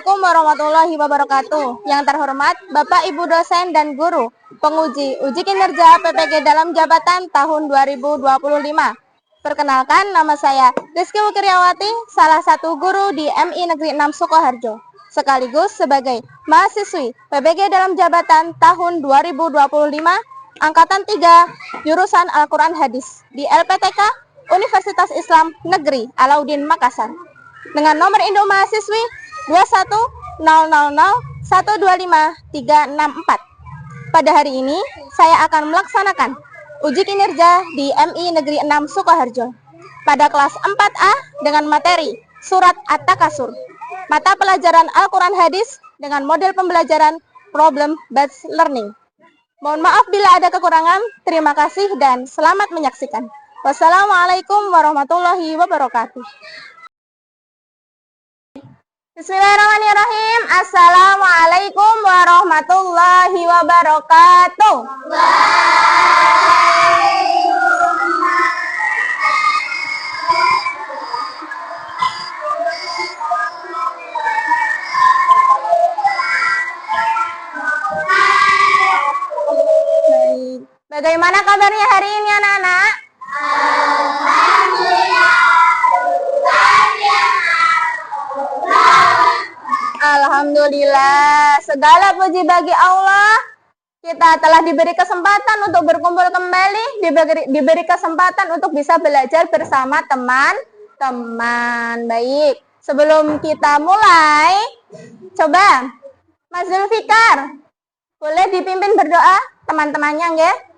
Assalamualaikum warahmatullahi wabarakatuh. Yang terhormat Bapak Ibu dosen dan guru penguji uji kinerja PPG dalam jabatan tahun 2025. Perkenalkan, nama saya Rizky Wukiryawati, salah satu guru di MI Negeri 6 Sukoharjo, sekaligus sebagai mahasiswi PPG dalam jabatan tahun 2025 Angkatan 3 jurusan Al-Quran Hadis di LPTK Universitas Islam Negeri Alauddin Makassar dengan nomor induk mahasiswi 2100012534. Pada hari ini saya akan melaksanakan uji kinerja di MI Negeri 6 Sukoharjo pada kelas 4A dengan materi Surat At-Takasur, mata pelajaran Al-Quran Hadis dengan model pembelajaran Problem Based Learning. Mohon maaf bila ada kekurangan. Terima kasih dan selamat menyaksikan. Wassalamualaikum warahmatullahi wabarakatuh. Bismillahirrahmanirrahim. Assalamualaikum warahmatullahi wabarakatuh. Bagaimana kabarnya hari ini anak-anak? Alhamdulillah, segala puji bagi Allah. Kita telah diberi kesempatan untuk berkumpul kembali, diberi kesempatan untuk bisa belajar bersama teman-teman. Baik, sebelum kita mulai, coba Mas Zulfikar, boleh dipimpin berdoa teman-temannya, nggih?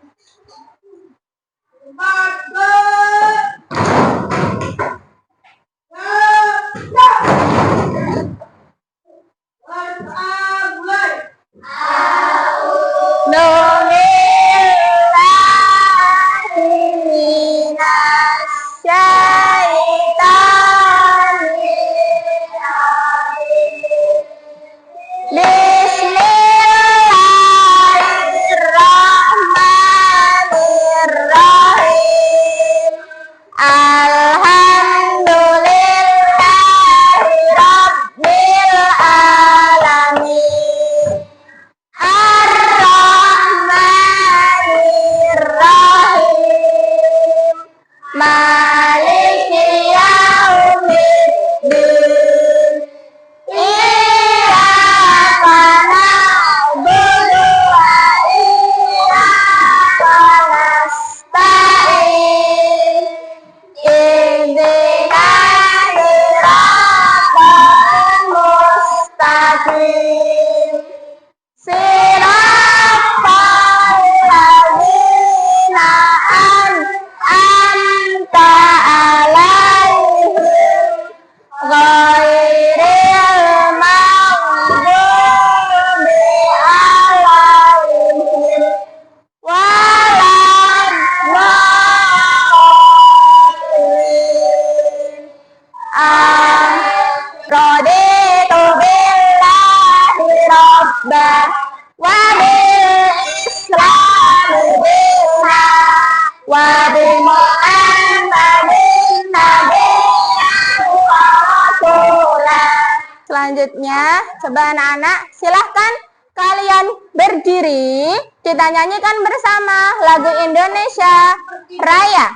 Selanjutnya, coba anak-anak silahkan kalian berdiri, kita nyanyikan bersama lagu Indonesia Raya.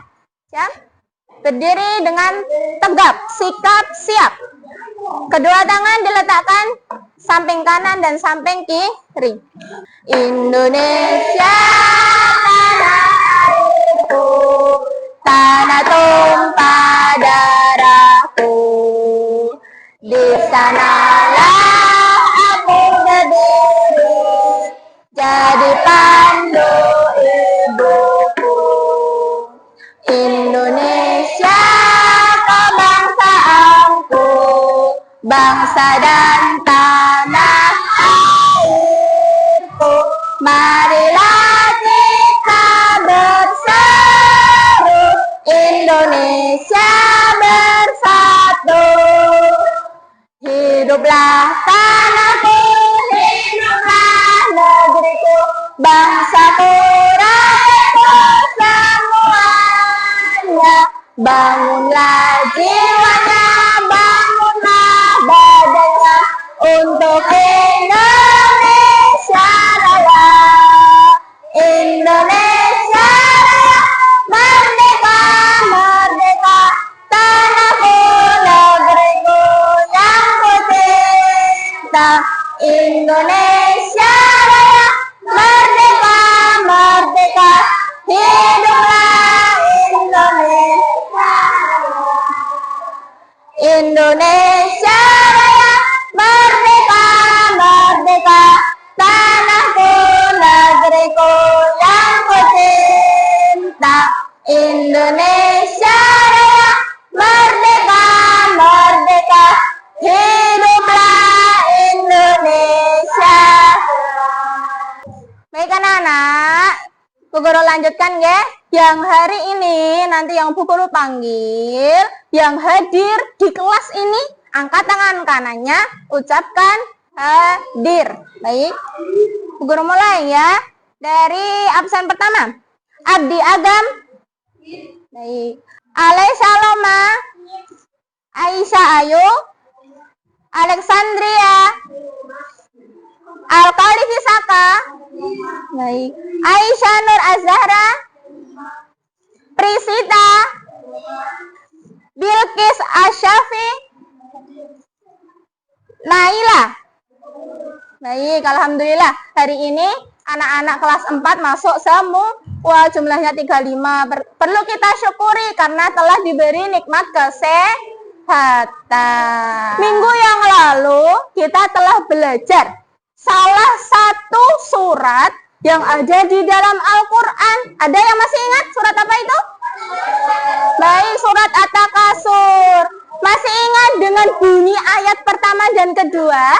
Ya? Berdiri dengan tegap, sikap siap. Kedua tangan diletakkan samping kanan dan samping kiri. Indonesia tanah airku, tanah tumpah darahku. Di sanalah aku berdiri, jadi pandu ibuku. Indonesia kebangsaanku, bangsa dan tanah airku. Marilah kita berseru, Indonesia bersatu. Hiduplah tanahku, hiduplah negeriku, bangsaku, rakyatku semuanya. Bangunlah jiwanya, bangunlah badannya, untuk Indonesia Raya. Indonesia Raya, merdeka, merdeka, tanahku, negeriku yang ku cinta. Indonesia Raya, merdeka, merdeka, hiduplah Indonesia. Indonesia Raya, merdeka, merdeka, tanahku, negeriku yang ku cinta. Indonesia Raya, merdeka, merdeka, hiduplah Indonesia. Baik anak-anak, Bu Guru lanjutkan ya. Yang hari ini nanti yang Bu Guru panggil, yang hadir di kelas ini, angkat tangan kanannya, ucapkan hadir. Baik, Bu Guru mulai ya. Dari absen pertama, Abdi Agam. Baik. Alesha Loma, Aisyah Ayu, Alexandria, Alkali Visaka. Baik. Aisyah Nur Azhara, Prisita, Bilqis Asyafi, Naila. Baik, alhamdulillah hari ini anak-anak kelas 4 masuk semua. Wah, jumlahnya 35. Perlu kita syukuri karena telah diberi nikmat kesehatan. Minggu yang lalu kita telah belajar salah satu surat yang ada di dalam Al-Quran. Ada yang masih ingat surat apa itu? Baik, surat At-Takasur. Masih ingat dengan bunyi ayat pertama dan kedua?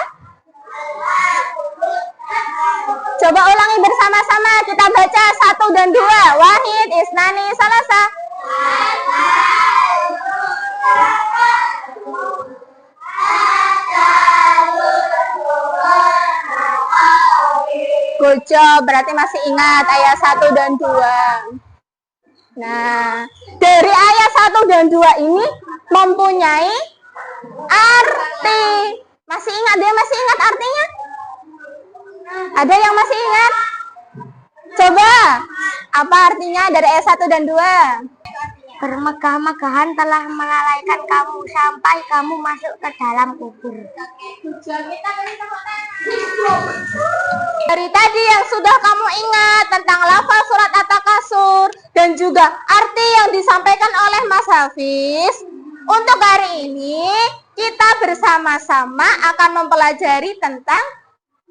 Coba ulangi bersama-sama. Kita baca 1 dan 2. Wahid, Isnani, Salasa. Good job, berarti masih ingat ayat 1 dan 2. Nah, dari ayat 1 dan 2 ini mempunyai arti. Masih ingat? Dia masih ingat artinya? Ada yang masih ingat? Coba, apa artinya dari ayat 1 dan 2? Bermegah-megahan telah melalaikan kamu sampai kamu masuk ke dalam kubur. Dari tadi yang sudah kamu ingat tentang lafal surat At-Takasur dan juga arti yang disampaikan oleh Mas Hafiz, untuk hari ini kita bersama-sama akan mempelajari tentang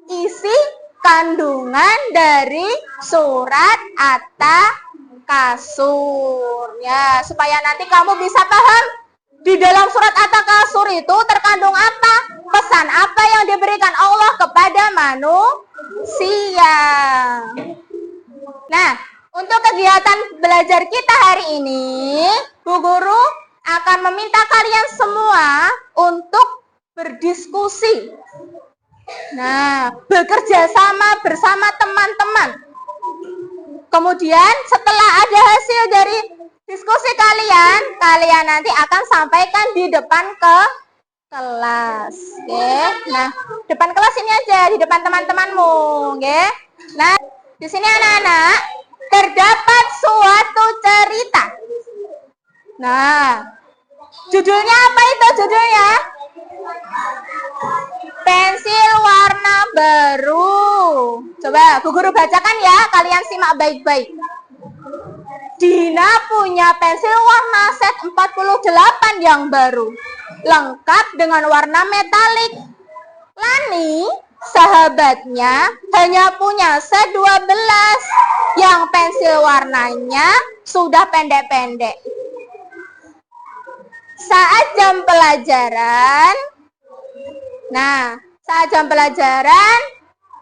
isi kandungan dari surat At-Takasur. Ya, supaya nanti kamu bisa paham di dalam surat At-Takasur itu terkandung apa? Pesan apa yang diberikan Allah kepada manusia. Nah, untuk kegiatan belajar kita hari ini, Bu Guru akan meminta kalian semua untuk berdiskusi. Nah, bekerja sama bersama teman-teman. Kemudian setelah ada hasil dari diskusi kalian, kalian nanti akan sampaikan di depan kelas. Oke. Nah, depan kelas ini aja, di depan teman-temanmu, oke? Nah, di sini anak-anak terdapat suatu cerita. Nah, judulnya apa itu judulnya? Pensil warna baru. Coba Bu Guru bacakan ya, kalian simak baik-baik. Dina punya pensil warna set 48 yang baru, lengkap dengan warna metalik. Lani, sahabatnya, hanya punya set 12 yang pensil warnanya sudah pendek-pendek. Saat jam pelajaran,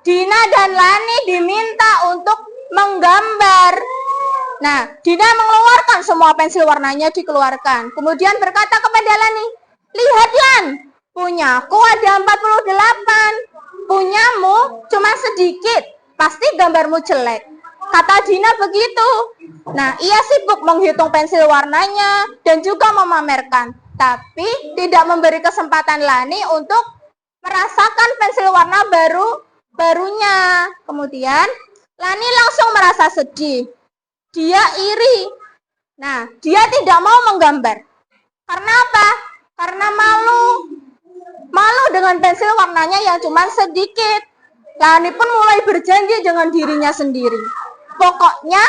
Dina dan Lani diminta untuk menggambar. Nah, Dina mengeluarkan semua pensil warnanya dikeluarkan. Kemudian berkata kepada Lani, "Lihat Lan, punyaku ada 48. Punyamu cuma sedikit. Pasti gambarmu jelek." Kata Dina begitu. Nah, ia sibuk menghitung pensil warnanya dan juga memamerkan. Tapi tidak memberi kesempatan Lani untuk merasakan pensil warna barunya. Kemudian Lani langsung merasa sedih. Dia iri. Nah, dia tidak mau menggambar. Karena apa? Karena malu. Malu dengan pensil warnanya yang cuma sedikit. Lani pun mulai berjanji dengan dirinya sendiri. Pokoknya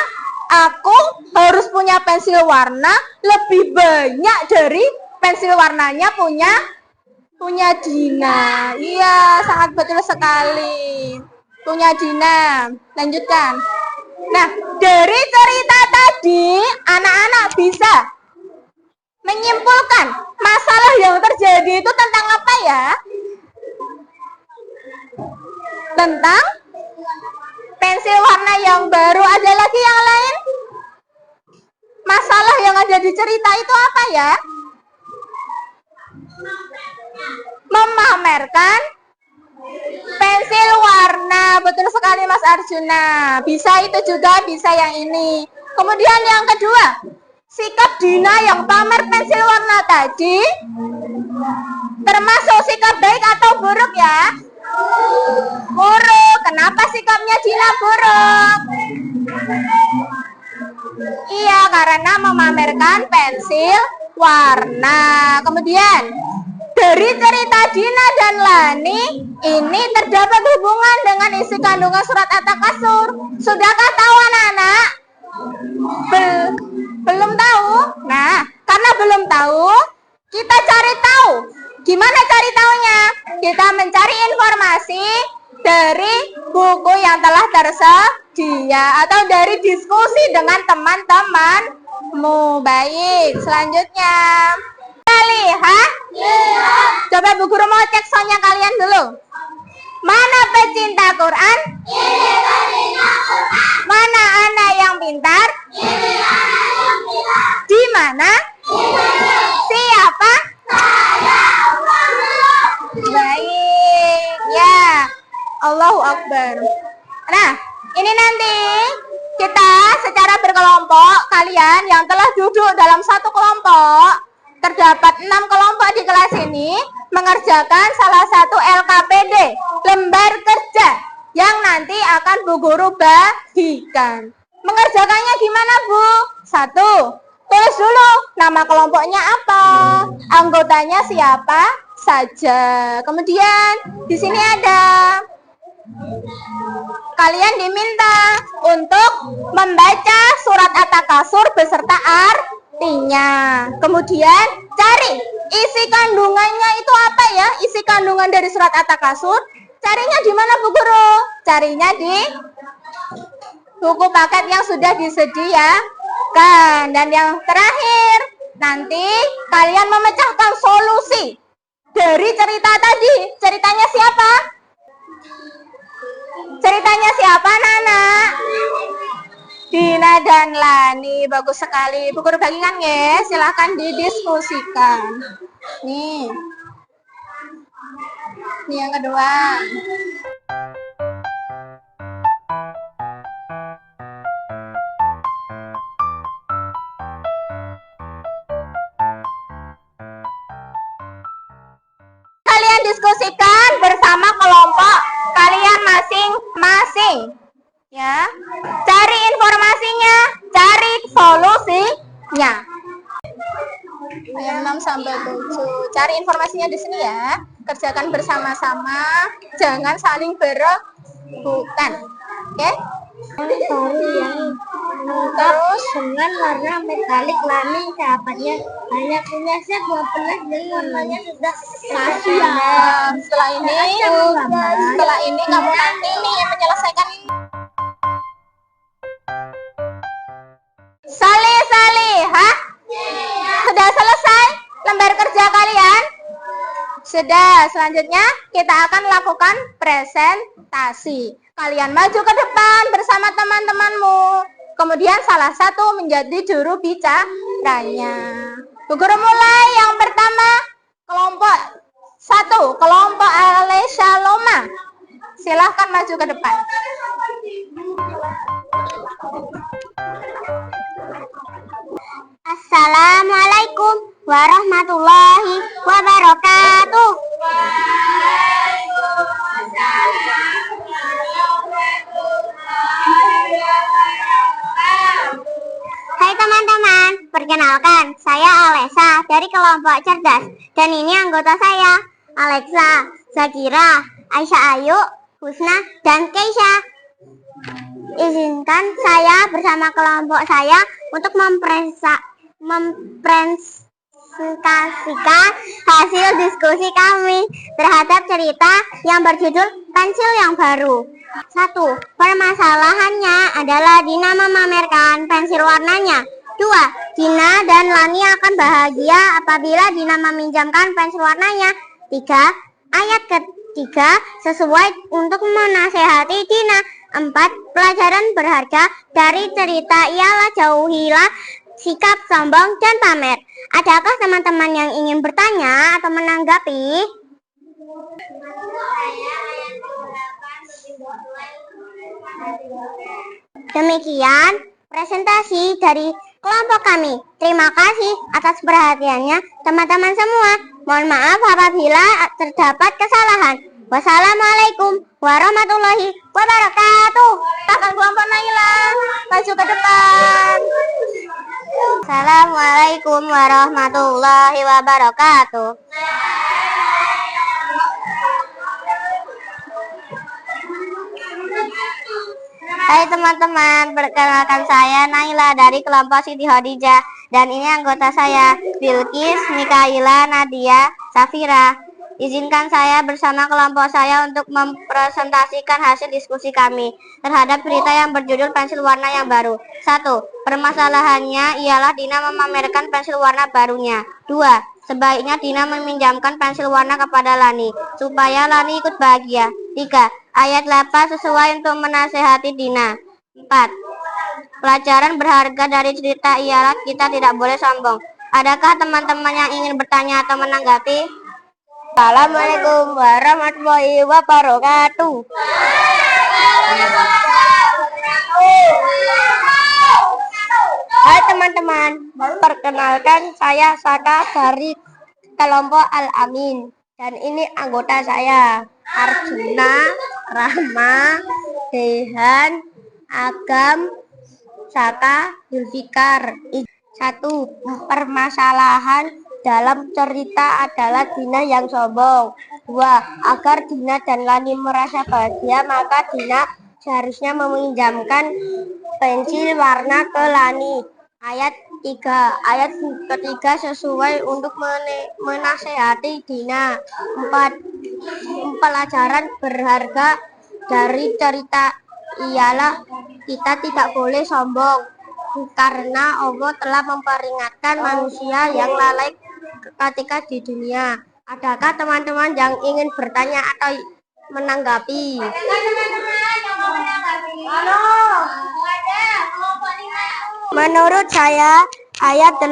aku harus punya pensil warna lebih banyak dari pensil warnanya punya Dina. Iya, sangat betul sekali. Punya Dina. Lanjutkan. Nah, dari cerita tadi, anak-anak bisa menyimpulkan masalah yang terjadi itu tentang apa ya? Tentang pensil warna yang baru. Ada lagi yang lain? Masalah yang ada di cerita itu apa ya? Memamerkan pensil warna. Betul sekali Mas Arjuna. Bisa itu juga, bisa yang ini. Kemudian yang kedua, sikap Dina yang pamer pensil warna tadi termasuk sikap baik atau buruk ya? Buruk. Kenapa sikapnya Dina buruk? Iya, karena memamerkan pensil warna. Kemudian dari cerita Dina dan Lani ini terdapat hubungan dengan isi kandungan surat At-Takasur. Sudahkah tahu anak-anak? Belum tahu? Nah, karena belum tahu, kita cari tahu. Gimana cari tahunya? Kita mencari informasi dari buku yang telah tersedia atau dari diskusi dengan teman-temanmu. Baik, selanjutnya kita lihat. Coba Bu Guru mau cek soalnya kalian dulu. Mana pecinta Quran? Mana anak yang pintar? Di mana? Siapa? Baik, ya. Allahu Akbar. Nah, ini nanti kita secara berkelompok, kalian yang telah duduk dalam satu kelompok, terdapat 6 kelompok di kelas ini, mengerjakan salah satu LKPD, lembar kerja, yang nanti akan Bu Guru bagikan. Mengerjakannya gimana Bu? 1, tulis dulu nama kelompoknya apa, anggotanya siapa saja. Kemudian di sini ada, kalian diminta untuk membaca surat At-Takasur beserta artinya. Kemudian cari isi kandungannya itu apa ya? Isi kandungan dari surat At-Takasur. Carinya di mana Bu Guru? Carinya di buku paket yang sudah disediakan. Dan yang terakhir, nanti kalian memecahkan solusi dari cerita tadi. Ceritanya siapa? Ceritanya siapa, Nana? Dina dan Lani. Bagus sekali. Bu Guru bagikan ya. Silahkan didiskusikan. Nih. Ini yang kedua. Kalian diskusikan bersama kelompok kalian masing-masing. Ya. Cari informasinya, cari solusinya. Ayat 6 sampai 7. Cari informasinya di sini ya. Kerjakan bersama-sama, jangan saling berebutan. Oke? Terus dengan warna metalik, Lani sahabatnya hanya punya set 12 dan warnanya sudah Nah, setelah ini kamu nanti nih menyelesaikan ini. Salih-salihah. Sudah selesai lembar kerja kalian? Sudah, selanjutnya kita akan lakukan presentasi. Kalian maju ke depan bersama teman-temanmu. Kemudian salah satu menjadi juru bicaranya. Bu Guru mulai. Yang pertama, kelompok 1, kelompok Alesya Loma. Silahkan maju ke depan. Assalamualaikum warahmatullahi wabarakatuh. teman-teman, perkenalkan, saya Alexa dari kelompok cerdas. Dan ini anggota saya, Alexa, Zakira, Aisyah Ayu, Husna, dan Keisha. Izinkan saya bersama kelompok saya untuk mempresentasikan hasil diskusi kami terhadap cerita yang berjudul Pensil yang Baru. 1. Permasalahannya adalah Dina memamerkan pensil warnanya. 2. Dina dan Lani akan bahagia apabila Dina meminjamkan pensil warnanya. 3. Ayat ketiga sesuai untuk menasehati Dina. 4. Pelajaran berharga dari cerita ialah jauhilah sikap sombong dan pamer. Adakah teman-teman yang ingin bertanya atau menanggapi? Demikian presentasi dari kelompok kami. Terima kasih atas perhatiannya teman-teman semua. Mohon maaf apabila terdapat kesalahan. Wassalamualaikum warahmatullahi wabarakatuh. Silakan kelompok Naila maju ke depan. Assalamualaikum warahmatullahi wabarakatuh. Hai teman-teman, perkenalkan saya Naila dari kelompok Siti Khadijah. Dan ini anggota saya, Bilkis, Mikaila, Nadia, Safira. Izinkan saya bersama kelompok saya untuk mempresentasikan hasil diskusi kami terhadap berita yang berjudul Pensil Warna yang Baru. 1. Permasalahannya ialah Dina memamerkan pensil warna barunya. 2. Sebaiknya Dina meminjamkan pensil warna kepada Lani, supaya Lani ikut bahagia. 3. Ayat 8 sesuai untuk menasehati Dina. 4. Pelajaran berharga dari cerita ialah kita tidak boleh sombong. Adakah teman-teman yang ingin bertanya atau menanggapi? Assalamualaikum warahmatullahi wabarakatuh. Hai teman-teman, perkenalkan saya Saka dari kelompok Al-Amin. Dan ini anggota saya, Arjuna, Rahma, Dehan, Agam, Saka, Zulfikar. 1. Permasalahan dalam cerita adalah Dina yang sombong. 2. Agar Dina dan Lani merasa bahagia, maka Dina seharusnya meminjamkan pensil warna ke Lani. Ayat 3. Ayat ketiga sesuai untuk menasehati Dina. 4. Pelajaran berharga dari cerita ialah kita tidak boleh sombong, karena Allah telah memperingatkan manusia yang lalai ketika di dunia. Adakah teman-teman yang ingin bertanya atau menanggapi? Menurut saya, ayat 8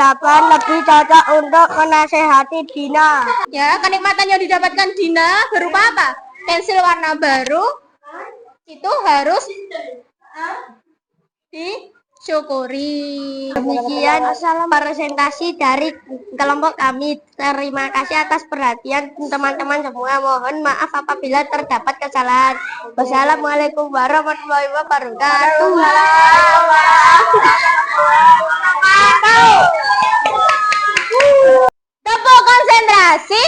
lebih cocok untuk menasehati Dina. Ya, kenikmatan yang didapatkan Dina berupa apa? Pensil warna baru itu harus disyukuri. Demikian presentasi dari kelompok kami. Terima kasih atas perhatian teman-teman semua. Mohon maaf apabila terdapat kesalahan. Wassalamualaikum warahmatullahi wabarakatuh. Tepuk konsentrasi.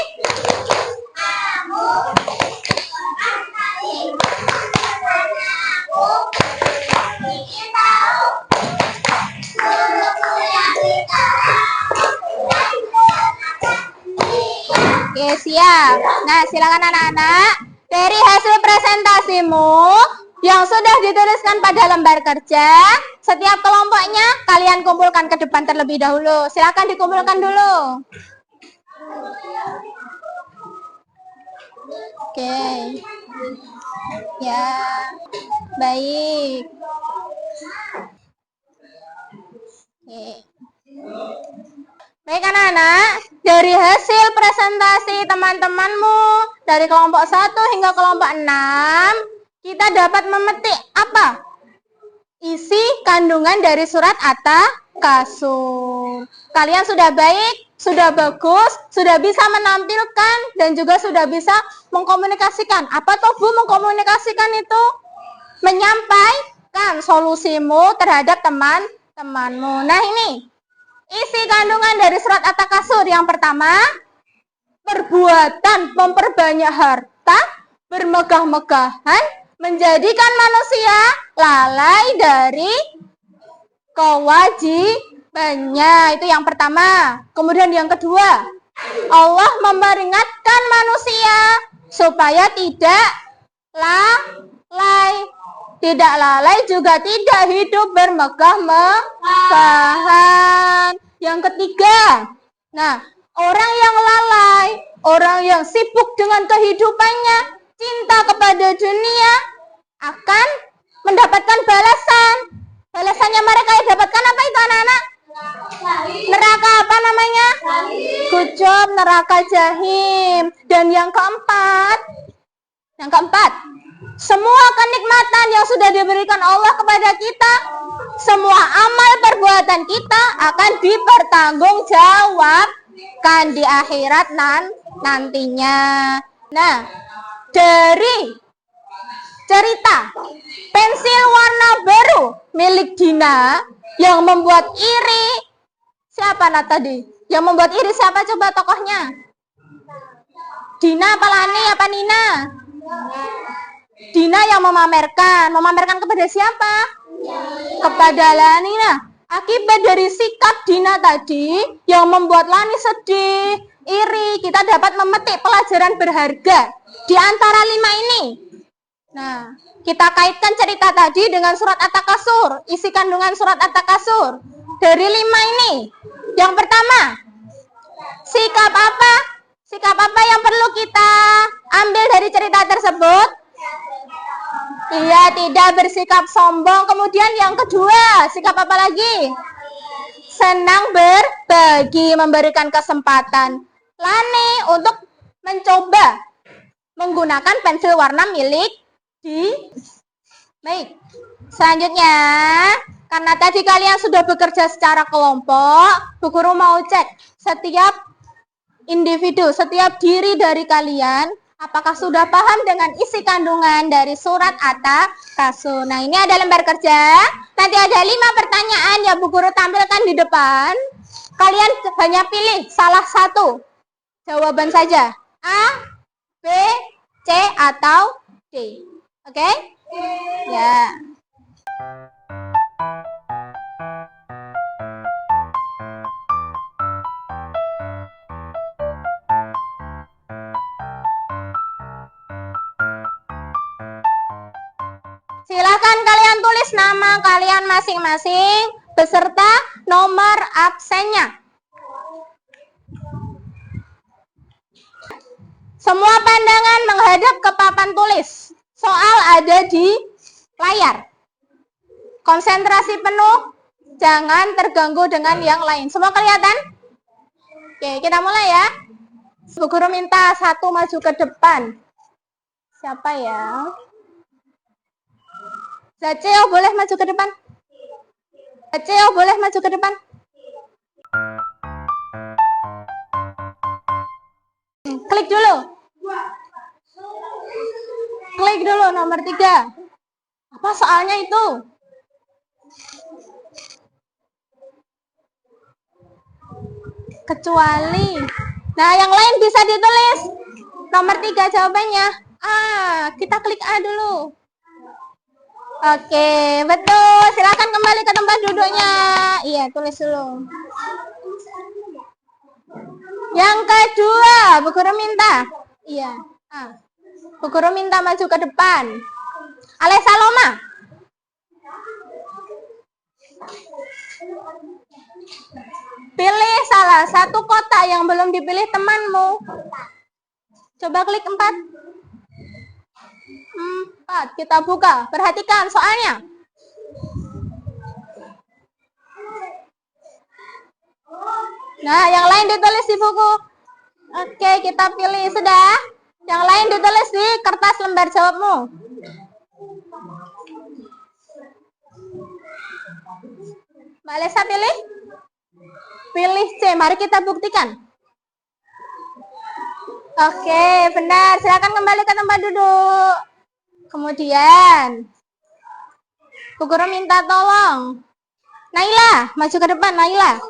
Oke, siap. Nah, silakan anak-anak. Dari hasil presentasimu yang sudah dituliskan pada lembar kerja, setiap kelompoknya kalian kumpulkan ke depan terlebih dahulu. Silakan dikumpulkan dulu. Oke. Ya. Baik. Oke. Baik anak-anak, dari hasil presentasi teman-temanmu dari kelompok 1 hingga kelompok 6, kita dapat memetik apa? Isi kandungan dari surat At-Takasur. Kalian sudah baik, sudah bagus, sudah bisa menampilkan dan juga sudah bisa mengkomunikasikan. Apa tuh Bu mengkomunikasikan itu? Menyampaikan solusimu terhadap teman temanmu. Nah ini, isi kandungan dari surat At-Takasur yang pertama, perbuatan memperbanyak harta, bermegah-megahan, menjadikan manusia lalai dari kewajibannya. Itu yang pertama. Kemudian yang kedua, Allah memperingatkan manusia supaya tidak lalai. Tidak lalai juga tidak hidup bermegah-megahan. Yang ketiga, nah, orang yang lalai, orang yang sibuk dengan kehidupannya, cinta kepada dunia, akan mendapatkan balasan. Balasannya mereka yang dapatkan apa itu anak-anak? Neraka apa namanya? Good job, neraka jahim. Dan yang keempat, semua kenikmatan yang sudah diberikan Allah kepada kita, semua amal perbuatan kita akan dipertanggungjawabkan di akhirat nantinya. Nah, dari cerita pensil warna biru milik Dina yang membuat iri, siapa tadi? Yang membuat iri siapa coba tokohnya? Dina apa Lani apa Nina? Dina yang memamerkan kepada siapa? Kepada Lani. Nah, akibat dari sikap Dina tadi yang membuat Lani sedih, iri, kita dapat memetik pelajaran berharga di antara 5 ini. Nah, kita kaitkan cerita tadi dengan surat At-Takasur, isi kandungan surat At-Takasur. Dari 5 ini, yang pertama, sikap apa yang perlu kita ambil dari cerita tersebut? Iya, tidak bersikap sombong. Kemudian yang kedua, sikap apa lagi? Senang berbagi, memberikan kesempatan Lani untuk mencoba menggunakan pensil warna milik Baik. Selanjutnya, karena tadi kalian sudah bekerja secara kelompok, Bu Guru mau cek setiap individu, setiap diri dari kalian, apakah sudah paham dengan isi kandungan dari surat At-Takasur. Nah, ini ada lembar kerja. Nanti ada 5 pertanyaan yang Bu Guru tampilkan di depan. Kalian hanya pilih salah satu jawaban saja. A, B, C, atau D. Oke? Ya. Silakan kalian tulis nama kalian masing-masing beserta nomor absennya. Semua pandangan menghadap ke papan tulis. Soal ada di layar. Konsentrasi penuh, jangan terganggu dengan yang lain. Semua kelihatan? Oke, kita mulai ya. Bu Guru minta satu maju ke depan. Siapa ya? Zaceo boleh maju ke depan? Zaceo boleh maju ke depan? Klik dulu. Klik dulu nomor 3. Apa soalnya itu? Kecuali. Nah, yang lain bisa ditulis. Nomor 3 jawabannya. Kita klik A dulu. Oke, betul. Silakan kembali ke tempat duduknya. Iya, tulis dulu. Yang kedua, Bu Guru minta. Iya. Bu Guru minta maju ke depan. Alessa Loma. Pilih salah satu kotak yang belum dipilih temanmu. Coba klik 4. 4. Kita buka. Perhatikan soalnya. Nah, yang lain ditulis di buku. Oke, kita pilih. Sudah? Yang lain ditulis di kertas lembar jawabmu. Mbak Lesa pilih? Pilih C. Mari kita buktikan. Oke, benar. Silakan kembali ke tempat duduk. Kemudian, Bu Guru minta tolong Naila, maju ke depan, Naila.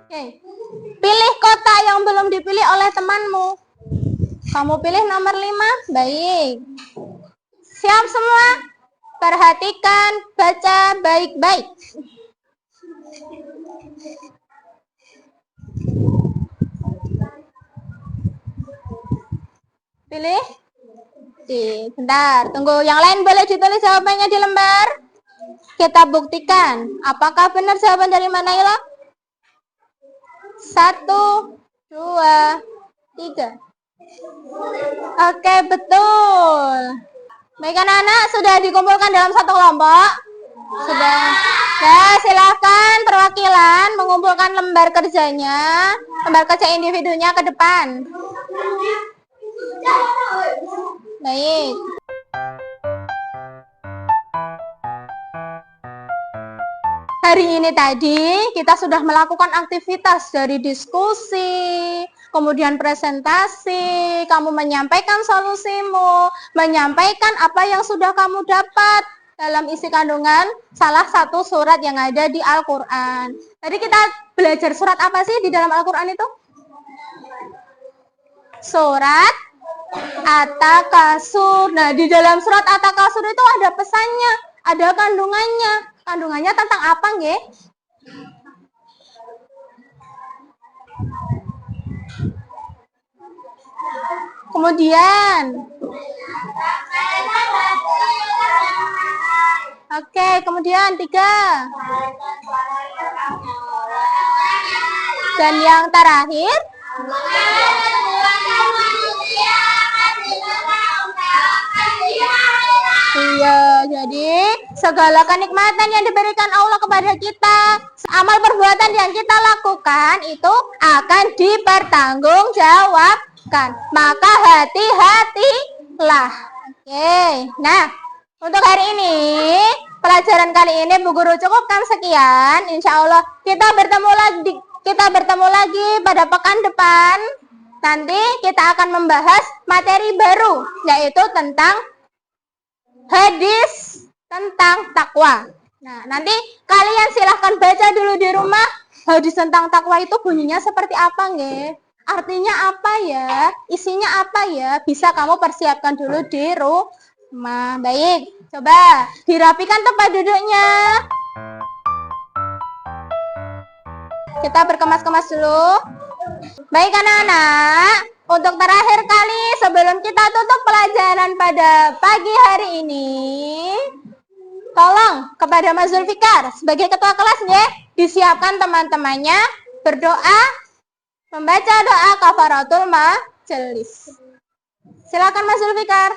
Oke. Pilih kota yang belum dipilih oleh temanmu. Kamu pilih nomor 5. Baik. Siap semua? Perhatikan, baca baik-baik. Pilih. Bentar, tunggu. Yang lain boleh ditulis jawabannya di lembar. Kita buktikan. Apakah benar jawaban dari Naila? 1, 2, 3. Oke, betul. Baik anak-anak, sudah dikumpulkan dalam satu kelompok? Sudah. Nah, silakan perwakilan mengumpulkan lembar kerjanya, lembar kerja individunya ke depan. Baik. Hari ini tadi kita sudah melakukan aktivitas dari diskusi, kemudian presentasi, kamu menyampaikan solusimu, menyampaikan apa yang sudah kamu dapat dalam isi kandungan salah satu surat yang ada di Al-Quran. Tadi kita belajar surat apa sih di dalam Al-Quran itu? Surat At-Takasur. Nah, di dalam surat At-Takasur itu ada pesannya, ada kandungannya. Kandungannya tentang apa, nggih? Kemudian, oke, kemudian 3. Dan yang terakhir, iya, jadi segala kenikmatan yang diberikan Allah kepada kita, amal perbuatan yang kita lakukan itu akan dipertanggungjawabkan. Maka hati-hatilah. Oke, nah untuk hari ini, pelajaran kali ini Bu Guru cukupkan sekian. Insya Allah kita bertemu lagi pada pekan depan. Nanti kita akan membahas materi baru, yaitu tentang hadis tentang takwa. Nah, nanti kalian silahkan baca dulu di rumah. Hadis tentang takwa itu bunyinya seperti apa, nggih? Artinya apa ya? Isinya apa ya? Bisa kamu persiapkan dulu di rumah. Baik, coba dirapikan tempat duduknya. Kita berkemas-kemas dulu. Baik anak-anak, untuk terakhir kali sebelum kita tutup pelajaran pada pagi hari ini, tolong kepada Mas Zulfikar sebagai ketua kelas ya, disiapkan teman-temannya berdoa, membaca doa kafaratul majelis. Silakan Mas Zulfikar.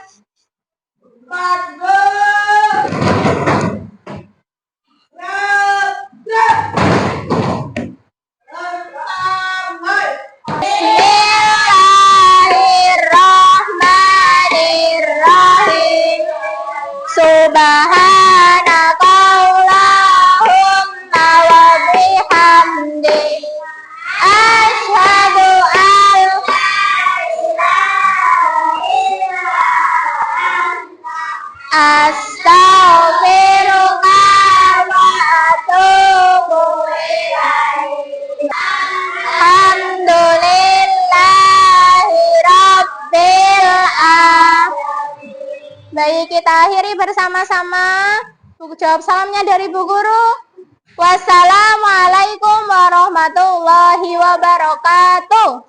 Bismillahirrahmanirrahim. Subhanakallahumma wa bihamdik, asyhadu an la ilaha illa anta, astaghfiruka wa atubu ilaik. Alhamdulillahirabbil alamin. Baik, kita akhiri bersama-sama. Jawab salamnya dari Bu Guru. Wassalamualaikum warahmatullahi wabarakatuh.